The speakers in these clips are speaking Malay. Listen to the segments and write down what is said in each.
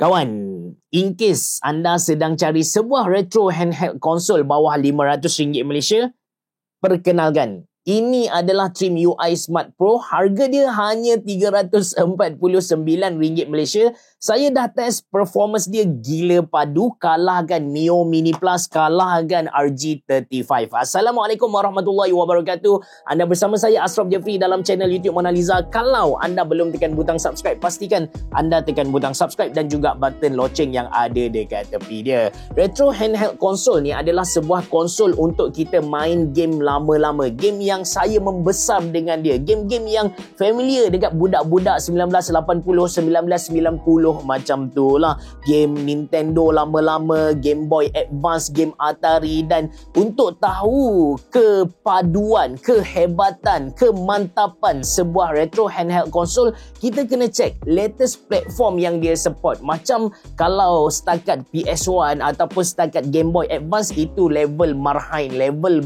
Kawan, in case anda sedang cari sebuah retro handheld konsol bawah RM500 Malaysia, perkenalkan, ini adalah Trim UI Smart Pro. Harga dia hanya RM349 Malaysia. Saya dah test performance dia gila padu, kalahkan Mio Mini Plus, kalahkan RG35. Assalamualaikum warahmatullahi wabarakatuh. Anda bersama saya Ashraf Jeffrey dalam channel YouTube Mona Lisa. Kalau anda belum tekan butang subscribe, pastikan anda tekan butang subscribe dan juga button loceng yang ada dekat tepi dia. Retro handheld console ni adalah sebuah konsol untuk kita main game lama-lama. Game yang saya membesar dengan dia. Game-game yang familiar dekat budak-budak 1980, 1990 macam tu lah. Game Nintendo lama-lama, Game Boy Advance, game Atari. Dan untuk tahu kepaduan, kehebatan, kemantapan sebuah retro handheld console, kita kena check latest platform yang dia support. Macam kalau setakat PS1 ataupun setakat Game Boy Advance, itu level marhain, level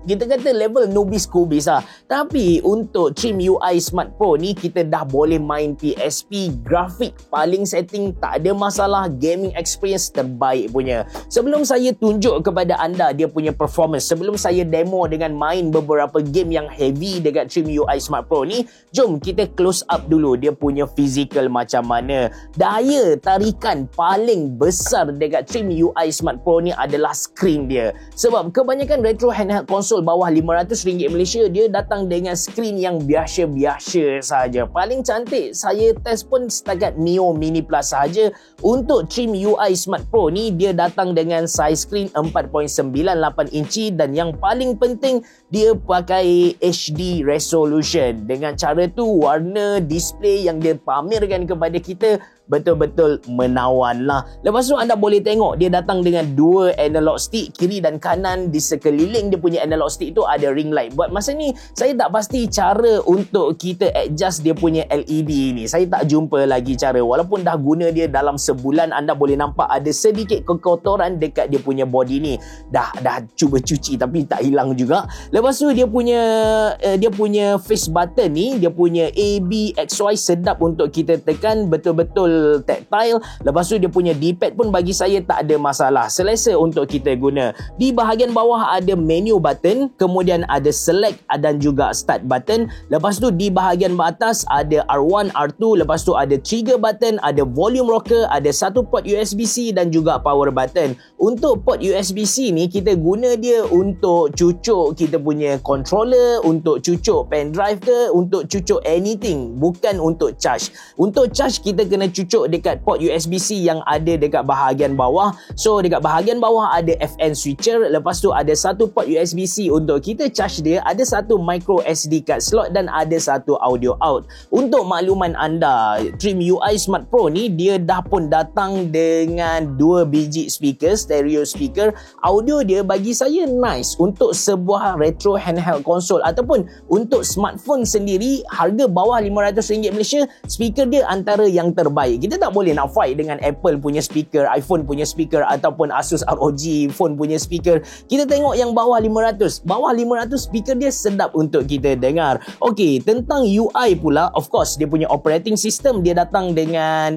kita kata level nubis kubis lah. Tapi untuk Trim UI Smart Pro ni, kita dah boleh main PSP, grafik paling setting tak ada masalah, gaming experience terbaik punya. Sebelum saya tunjuk kepada anda dia punya performance, sebelum saya demo dengan main beberapa game yang heavy dekat Trim UI Smart Pro ni, jom kita close up dulu dia punya physical macam mana. Daya tarikan paling besar dekat Trim UI Smart Pro ni adalah screen dia. Sebab kebanyakan retro handheld console bawah RM500 Malaysia, dia datang dengan skrin yang biasa-biasa saja. Paling cantik saya test pun setakat Mio Mini Plus saja. Untuk Trim UI Smart Pro ni, dia datang dengan size skrin 4.98 inci dan yang paling penting, dia pakai HD resolution. Dengan cara tu, warna display yang dia pamerkan kepada kita betul-betul menawan lah. Lepas tu anda boleh tengok dia datang dengan dua analog stick, kiri dan kanan. Di sekeliling dia punya analog stick tu ada ring light. Buat masa ni saya tak pasti cara untuk kita adjust dia punya LED ni. Saya tak jumpa lagi cara. Walaupun dah guna dia dalam sebulan, anda boleh nampak ada sedikit kekotoran dekat dia punya body ni. Dah cuba cuci tapi tak hilang juga. Lepas tu dia punya face button ni, dia punya A, B, X, Y sedap untuk kita tekan, betul-betul tactile. Lepas tu dia punya D-pad pun bagi saya tak ada masalah, selesa untuk kita guna. Di bahagian bawah ada menu button, kemudian ada select dan juga start button. Lepas tu di bahagian atas ada R1, R2, lepas tu ada trigger button, ada volume rocker, ada satu port USB-C dan juga power button. Untuk port USB-C ni kita guna dia untuk cucuk kita punya controller, untuk cucuk pen drive ke, untuk cucuk anything, bukan untuk charge. Untuk charge kita kena cucuk dekat port USB-C yang ada dekat bahagian bawah. So dekat bahagian bawah ada FN switcher, lepas tu ada satu port USB-C untuk kita charge dia, ada satu micro SD card slot dan ada satu audio out. Untuk makluman anda, Trim UI Smart Pro ni dia dah pun datang dengan 2 biji speaker, stereo speaker. Audio dia bagi saya nice untuk sebuah retro handheld console ataupun untuk smartphone sendiri. Harga bawah RM500 Malaysia, speaker dia antara yang terbaik. Kita tak boleh nak fight dengan Apple punya speaker, iPhone punya speaker ataupun Asus ROG phone punya speaker. Kita tengok yang bawah 500. Bawah 500 speaker dia sedap untuk kita dengar. Okey, tentang UI pula, of course dia punya operating system dia datang dengan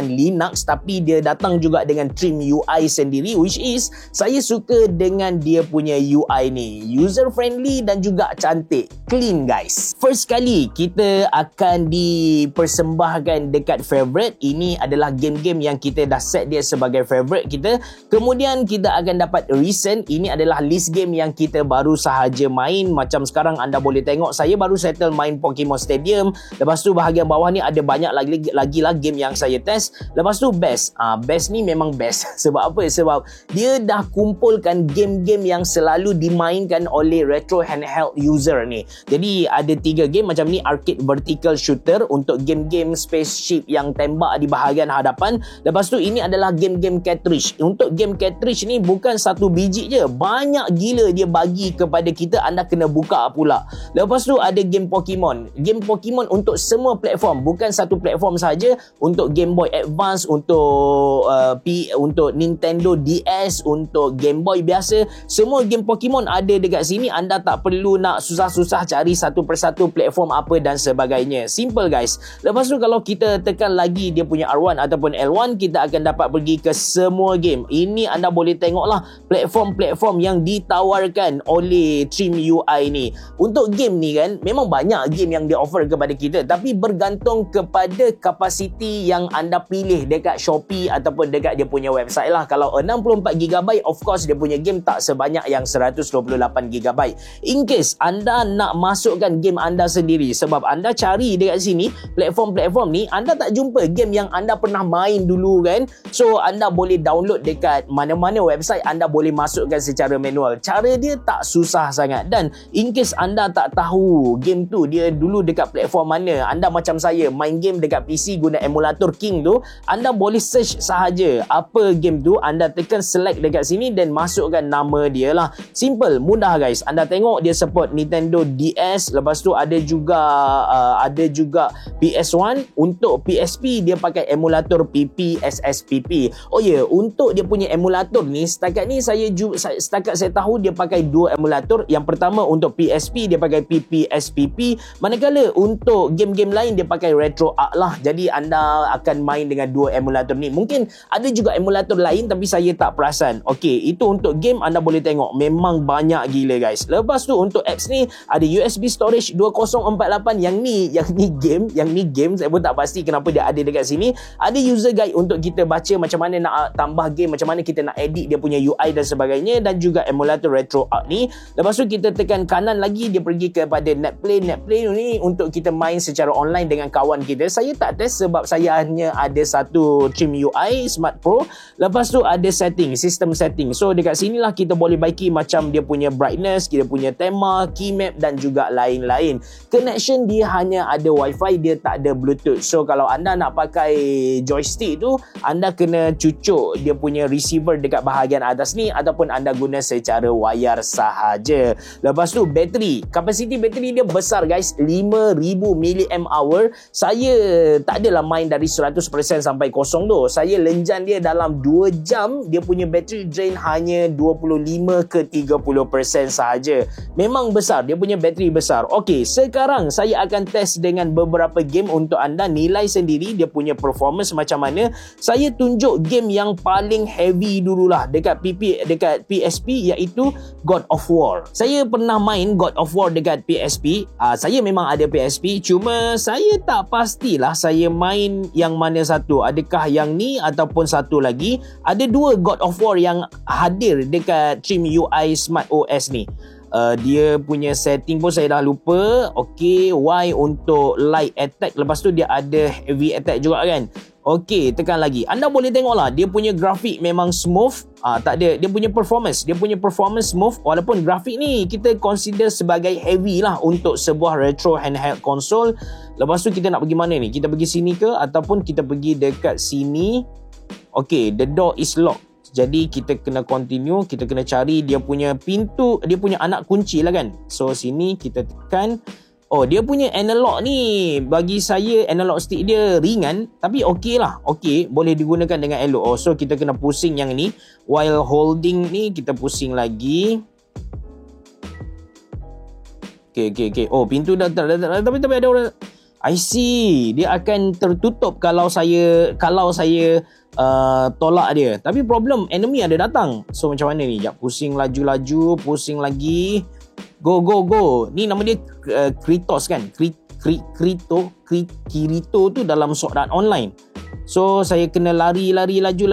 Linux, tapi dia datang juga dengan Trim UI sendiri, which is saya suka dengan dia punya UI ni. User friendly dan juga cantik, clean guys. First kali kita akan dipersembahkan dekat favorite. Ini adalah game-game yang kita dah set dia sebagai favorite kita. Kemudian kita akan dapat recent. Ini adalah list game yang kita baru sahaja main. Macam sekarang anda boleh tengok saya baru settle main Pokemon Stadium. Lepas tu bahagian bawah ni ada banyak lagi lah game yang saya test. Lepas tu best. Best ni memang best. Sebab apa? Sebab dia dah kumpulkan game-game yang selalu dimainkan oleh retro handheld user ni. Jadi ada 3 game macam ni, arcade vertical shooter untuk game-game spaceship yang tembak di bahagian hadapan. Lepas tu ini adalah game-game cartridge. Untuk game cartridge ni bukan satu biji je, banyak gila dia bagi kepada kita, anda kena buka pula. Lepas tu ada game Pokemon. Game Pokemon untuk semua platform, bukan satu platform saja. Untuk Game Boy Advance, untuk Nintendo DS, untuk Game Boy biasa, semua game Pokemon ada dekat sini. Anda tak perlu nak susah-susah cari satu persatu platform apa dan sebagainya. Simple guys. Lepas tu kalau kita tekan lagi dia punya R1 ataupun L1, kita akan dapat pergi ke semua game. Ini anda boleh tengoklah platform-platform yang ditawarkan oleh Trim UI ni. Untuk game ni kan, memang banyak game yang dia offer kepada kita, tapi bergantung kepada kapasiti yang anda pilih dekat Shopee ataupun dekat dia punya website lah. Kalau 64GB, of course dia punya game tak sebanyak yang 128GB. In case anda nak masukkan game anda sendiri, sebab anda cari dekat sini platform-platform ni, anda tak jumpa game yang anda pernah main dulu kan. So anda boleh download dekat mana-mana website, anda boleh masukkan secara manual. Cara dia tak susah sangat. Dan in case anda tak tahu game tu dia dulu dekat platform mana, anda macam saya main game dekat PC guna emulator King tu, anda boleh search sahaja apa game tu, anda tekan select dekat sini dan masukkan nama dia lah. Simple, mudah guys. Anda tengok dia support Nintendo DS, lepas tu ada juga PS1. Untuk PSP dia pakai emulator PP SSPP. Oh ya, untuk dia punya emulator ni, setakat saya tahu dia pakai dua emulator. Yang pertama untuk PSP dia pakai PP SPP, manakala untuk game-game lain dia pakai RetroArch lah. Jadi anda akan main dengan dua emulator ni. Mungkin ada juga emulator lain tapi saya tak perasan. Okey, itu untuk game anda boleh tengok memang banyak gila guys. Lepas tu untuk apps ni ada USB storage 2048. Yang ni game saya pun tak pasti kenapa dia ada dekat sini. Ada user guide untuk kita baca macam mana nak tambah game, macam mana kita nak edit dia punya UI dan sebagainya, dan juga emulator RetroArch ni. Lepas tu kita tekan kanan lagi, dia pergi kepada Netplay ni untuk kita main secara online dengan kawan kita. Saya tak test sebab saya hanya ada satu Trim UI Smart Pro. Lepas tu ada system setting. So dekat sinilah kita boleh baiki macam dia punya brightness, kita punya tema, key map dan juga lain-lain. Connection dia hanya ada Wi-Fi, dia tak ada Bluetooth. So kalau anda nak pakai joystick tu, anda kena cucuk dia punya receiver dekat bahagian atas ni, ataupun anda guna secara wayar sahaja. Lepas tu bateri, kapasiti bateri dia besar guys, 5000 mAh. Saya tak adalah main dari 100% sampai kosong tu. Saya lenjan dia dalam 2 jam, dia punya bateri drain hanya 25 ke 30% sahaja. Memang besar, dia punya bateri besar. Okey, sekarang saya akan test dengan beberapa game untuk anda nilai sendiri dia punya performance macam mana. Saya tunjuk game yang paling heavy dululah dekat PSP, iaitu God of War. Saya pernah main God of War dekat PSP. Saya memang ada PSP, cuma saya tak pastilah saya main yang mana satu. Adakah yang ni ataupun satu lagi. Ada dua God of War yang hadir dekat Trim UI Smart OS ni. Dia punya setting pun saya dah lupa. Okey, Y untuk light attack, lepas tu dia ada heavy attack juga kan. Okey, tekan lagi. Anda boleh tengoklah dia punya grafik memang smooth. Tak ada, dia punya performance smooth, walaupun grafik ni kita consider sebagai heavy lah untuk sebuah retro handheld console. Lepas tu kita nak pergi mana ni? Kita pergi sini ke ataupun kita pergi dekat sini? Okey, the door is locked. Jadi kita kena continue, kita kena cari dia punya pintu, dia punya anak kunci lah kan. So sini kita tekan. Oh, dia punya analog ni, bagi saya analog stick dia ringan, tapi okey lah. Okey, boleh digunakan dengan elok. Oh, so kita kena pusing yang ni. While holding ni, kita pusing lagi. Okay. Oh, pintu dah tapi ada orang. I see. Dia akan tertutup kalau saya tolak dia. Tapi problem enemy ada datang. So macam mana ni? Sekejap, pusing laju, pusing lagi. Go. Ni nama dia Kratos kan? Kirito tu dalam Sword Art Online. So saya kena lari laju.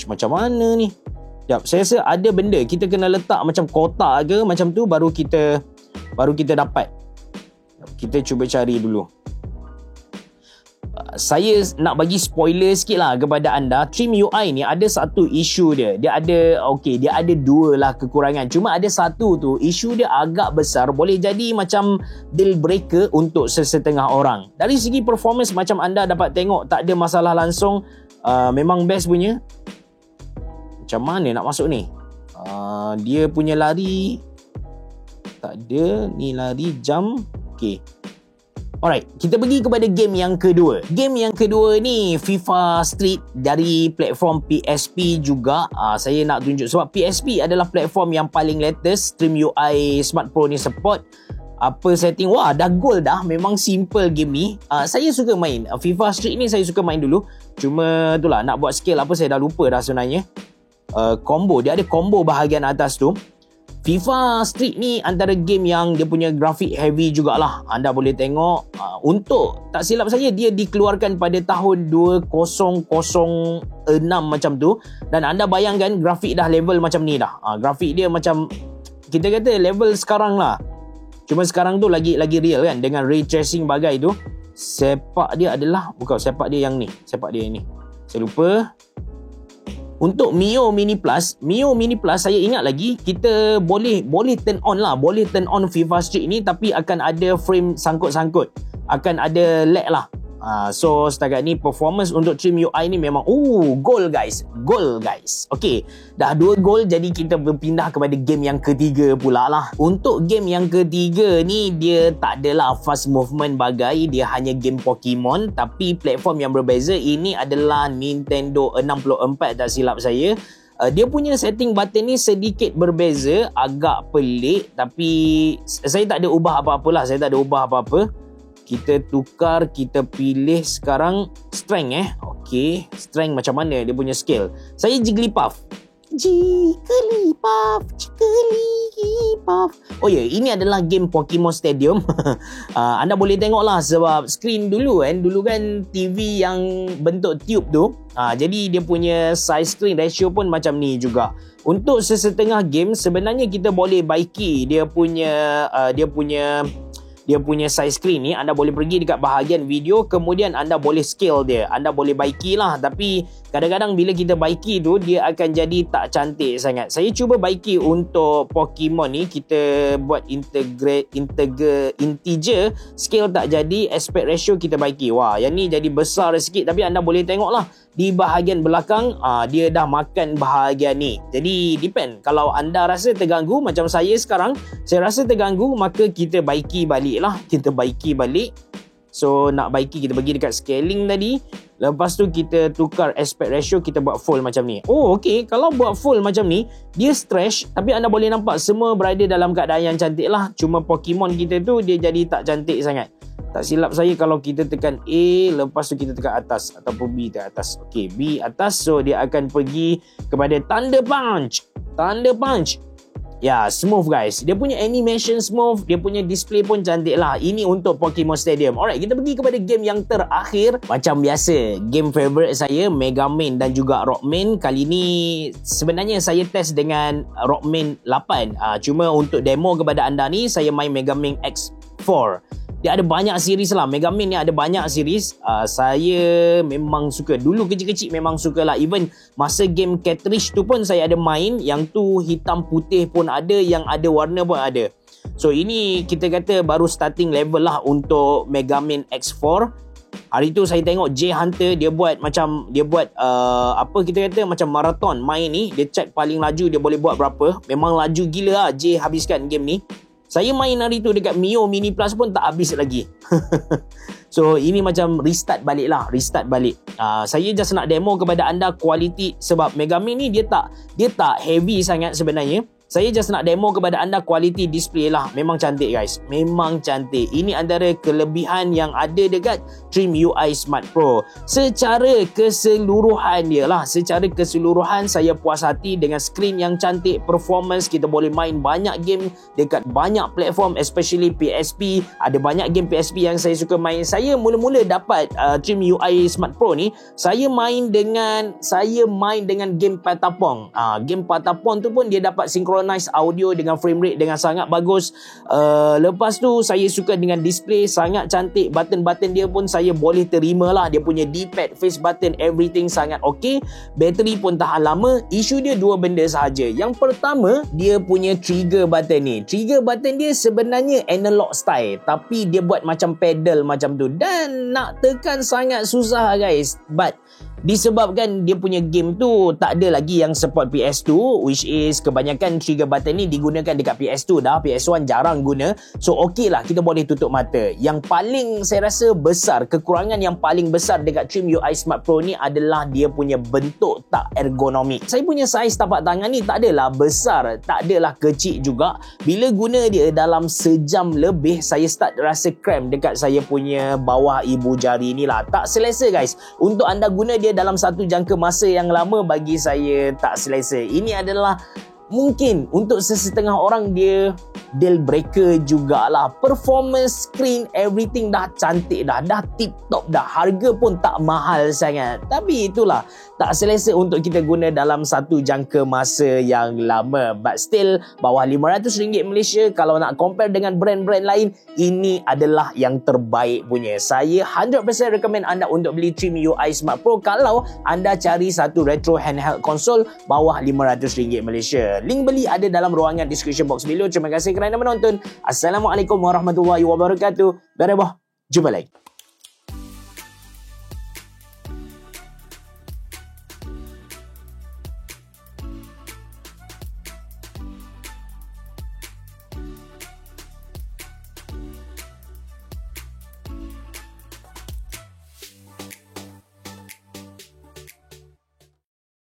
Macam mana ni? Sekejap, saya rasa ada benda kita kena letak macam kotak ke macam tu baru kita dapat. Kita cuba cari dulu. Saya nak bagi spoiler sikit lah kepada anda. Trim UI ni ada satu isu dia. Dia ada dua lah kekurangan. Cuma ada satu tu, isu dia agak besar. Boleh jadi macam deal breaker untuk sesetengah orang. Dari segi performance macam anda dapat tengok, tak ada masalah langsung. Memang best punya. Macam mana nak masuk ni? Dia punya lari tak ada. Ni lari jump. Okay. Alright, kita pergi kepada game yang kedua. Game yang kedua ni FIFA Street dari platform PSP juga. Saya nak tunjuk sebab PSP adalah platform yang paling latest Trim UI Smart Pro ni support. Apa setting, wah dah gold dah. Memang simple game ni. Saya suka main FIFA Street ni, saya suka main dulu. Cuma itulah, nak buat skill apa saya dah lupa dah sebenarnya. Combo, dia ada combo bahagian atas tu. FIFA Street ni antara game yang dia punya grafik heavy jugalah. Anda boleh tengok, untuk tak silap saya dia dikeluarkan pada tahun 2006 macam tu. Dan anda bayangkan grafik dah level macam ni dah. Grafik dia macam kita kata level sekarang lah. Cuma sekarang tu lagi real kan, dengan ray tracing bagai tu. Sepak dia adalah, bukan sepak dia yang ni, sepak dia yang ni, saya lupa. Untuk Mio Mini Plus saya ingat lagi, kita boleh turn on lah, boleh turn on FIFA Street ni, tapi akan ada frame sangkut-sangkut, akan ada lag lah. So setakat ni performance untuk trim UI ni memang goal guys. Okey, dah 2 gol, jadi kita berpindah kepada game yang ketiga pula lah. Untuk game yang ketiga ni, dia tak adalah fast movement bagai, dia hanya game Pokemon tapi platform yang berbeza. Ini adalah Nintendo 64 tak silap saya. Dia punya setting button ni sedikit berbeza, agak pelik, tapi saya tak ada ubah apa-apalah, Kita tukar, kita pilih sekarang strength Okey, strength macam mana dia punya skill. Saya Jigglypuff. Oh ya, ini adalah game Pokemon Stadium. Anda boleh tengok lah, sebab screen dulu kan TV yang bentuk tube tu. Jadi dia punya size screen ratio pun macam ni juga. Untuk sesetengah game sebenarnya kita boleh baiki dia punya size screen ni. Anda boleh pergi dekat bahagian video, kemudian anda boleh scale dia, anda boleh baiki lah. Tapi kadang-kadang bila kita baiki tu, dia akan jadi tak cantik sangat. Saya cuba baiki untuk Pokemon ni, kita buat integer scale tak jadi, aspect ratio kita baiki. Wah, yang ni jadi besar sikit, tapi anda boleh tengok lah di bahagian belakang, dia dah makan bahagian ni. Jadi depend, kalau anda rasa terganggu macam saya sekarang, saya rasa terganggu, maka kita baiki balik lah. So nak baiki, kita pergi dekat scaling tadi, lepas tu kita tukar aspect ratio, kita buat full macam ni. Okey, kalau buat full macam ni, dia stretch, tapi anda boleh nampak semua berada dalam keadaan yang cantik lah. Cuma Pokemon kita tu dia jadi tak cantik sangat. Tak silap saya, kalau kita tekan A, lepas tu kita tekan atas, ataupun B tekan atas. Okey, B atas, so dia akan pergi kepada Thunder Punch. Ya, smooth guys. Dia punya animation smooth, dia punya display pun cantik lah. Ini untuk Pokemon Stadium. Alright, kita pergi kepada game yang terakhir. Macam biasa, game favourite saya Mega Man dan juga Rockman. Kali ni sebenarnya saya test dengan Rockman 8. Cuma untuk demo kepada anda ni, saya main Mega Man X4. Dia ada banyak series lah. Mega Man ni ada banyak series. Saya memang suka. Dulu kecil-kecil memang suka lah. Even masa game cartridge tu pun saya ada main. Yang tu hitam putih pun ada, yang ada warna pun ada. So ini kita kata baru starting level lah untuk Mega Man X4. Hari tu saya tengok J Hunter, dia buat apa kita kata macam marathon main ni. Dia check paling laju dia boleh buat berapa. Memang laju gila lah J habiskan game ni. Saya main hari tu dekat Mio Mini Plus pun tak habis lagi. So ini macam restart balik. Saya just nak demo kepada anda kualiti, sebab Mega Man ni dia tak heavy sangat sebenarnya. Saya just nak demo kepada anda kualiti display lah. Memang cantik guys, memang cantik. Ini antara kelebihan yang ada dekat Trim UI Smart Pro. Secara keseluruhan saya puas hati dengan skrin yang cantik, performance. Kita boleh main banyak game dekat banyak platform, especially PSP. Ada banyak game PSP yang saya suka main. Saya mula-mula dapat Trim UI Smart Pro ni, saya main dengan game Patapon. Game Patapon tu pun dia dapat synchronize audio dengan frame rate dengan sangat bagus. Lepas tu saya suka dengan display, sangat cantik. Button-button dia pun saya boleh terima lah. Dia punya D-pad, face button, everything sangat okey. Bateri pun tahan lama. Isu dia dua benda sahaja. Yang pertama, dia punya trigger button ni. Trigger button dia sebenarnya analog style, tapi dia buat macam pedal macam tu, dan nak tekan sangat susah guys. But disebabkan dia punya game tu tak ada lagi yang support PS2, which is kebanyakan trigger button ni digunakan dekat PS2 dah. PS1 jarang guna. So okey lah, kita boleh tutup mata. Yang paling saya rasa besar, kekurangan yang paling besar dekat Trim UI Smart Pro ni adalah dia punya bentuk tak ergonomik. Saya punya saiz tapak tangan ni tak adalah besar, tak adalah kecil juga. Bila guna dia dalam sejam lebih, saya start rasa cramp dekat saya punya bawah ibu jari ni lah. Tak selesa guys. Untuk anda guna dia dalam satu jangka masa yang lama, bagi saya tak selesa. Ini adalah mungkin untuk sesetengah orang dia deal breaker jugalah. Performance, screen, everything dah cantik dah tip top dah. Harga pun tak mahal sangat. Tapi itulah, tak selesa untuk kita guna dalam satu jangka masa yang lama. But still, bawah RM500 Malaysia, kalau nak compare dengan brand-brand lain, ini adalah yang terbaik punya. Saya 100% recommend anda untuk beli Trim UI Smart Pro kalau anda cari satu retro handheld console bawah RM500 Malaysia. Link beli ada dalam ruangan description box below. Terima kasih kerana menonton. Assalamualaikum warahmatullahi wabarakatuh. Jumpa lagi.